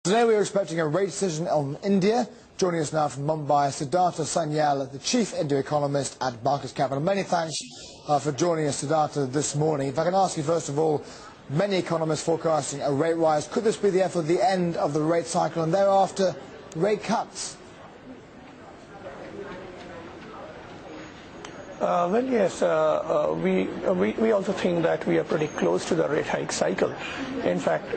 Today we are expecting a rate decision on India. Joining us now from Mumbai, Siddhartha Sanyal, the chief India economist at Barclays Capital. Many thanks for joining us, Siddhartha, this morning. If I can ask you first of all, many economists forecasting a rate rise. Could this be the end of the rate cycle and thereafter rate cuts? Well, yes, we also think that we are pretty close to the rate hike cycle. In fact,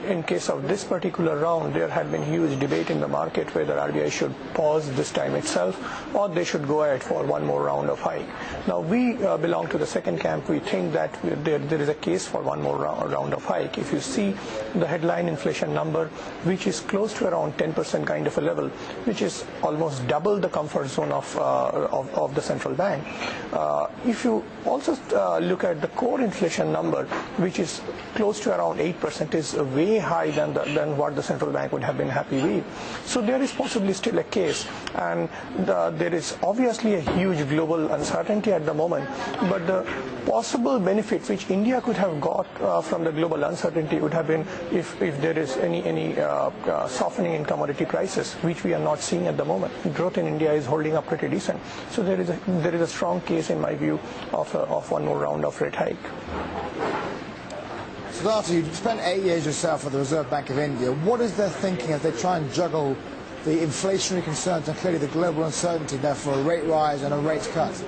in case of this particular round, there had been huge debate in the market whether RBI should pause this time itself or they should go ahead for one more round of hike. Now, we belong to the second camp. We think that there is a case for one more round of hike. If you see the headline inflation number, which is close to around 10% kind of a level, which is almost double the comfort zone of the central bank. If you also look at the core inflation number, which is close to around 8%, is way high than what the central bank would have been happy with. So there is possibly still a case, and there is obviously a huge global uncertainty at the moment, but the possible benefit which India could have got from the global uncertainty would have been if there is any softening in commodity prices, which we are not seeing at the moment. Growth in India is holding up pretty decent. So there is a strong case, in my view, of one more round of rate hike. Siddhartha, you spent 8 years yourself at the Reserve Bank of India. What is their thinking as they try and juggle the inflationary concerns and clearly the global uncertainty there for a rate rise and a rate cut?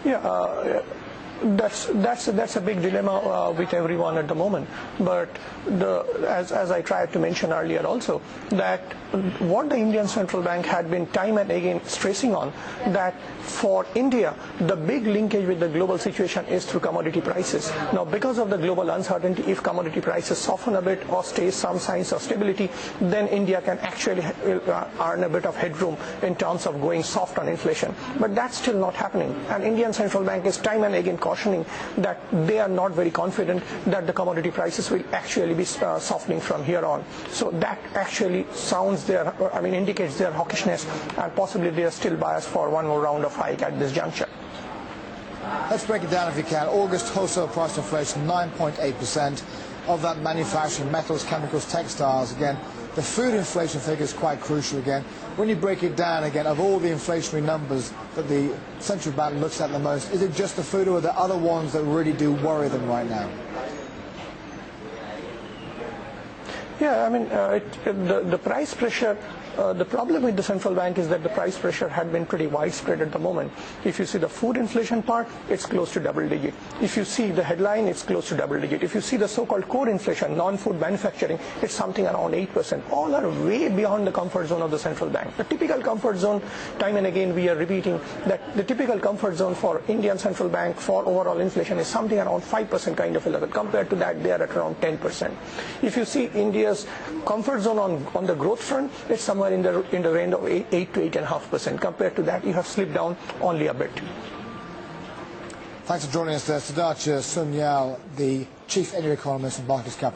Yeah, that's a big dilemma with everyone at the moment. But as I tried to mention earlier also, that what the Indian Central Bank had been time and again stressing on, that for India, the big linkage with the global situation is through commodity prices. Now, because of the global uncertainty, if commodity prices soften a bit or stay some signs of stability, then India can actually earn a bit of headroom in terms of going soft on inflation. But that's still not happening. And Indian Central Bank is time and again cautioning that they are not very confident that the commodity prices will actually be softening from here on. So that actually indicates their hawkishness, and possibly they are still biased for one more round of hike at this juncture. Let's break it down if you can. August wholesale price inflation 9.8%. Of that, manufacturing, metals, chemicals, textiles. Again, the food inflation figure is quite crucial again. When you break it down again, of all the inflationary numbers that the central bank looks at the most, is it just the food, or are there other ones that really do worry them right now? Yeah, I mean, the price pressure, the problem with the central bank is that the price pressure had been pretty widespread at the moment. If you see the food inflation part, it's close to double digit. If you see the headline, it's close to double digit. If you see the so-called core inflation, non-food manufacturing, it's something around 8%. All are way beyond the comfort zone of the central bank. The typical comfort zone, time and again we are repeating that the typical comfort zone for Indian central bank for overall inflation is something around 5% kind of a level. Compared to that, they are at around 10%. If you see India's comfort zone on the growth front, it's somewhere in the range of 8 to 8.5%. Compared to that, you have slipped down only a bit. Thanks for joining us there, Siddhartha Sanyal, the chief India economist at Barclays Capital.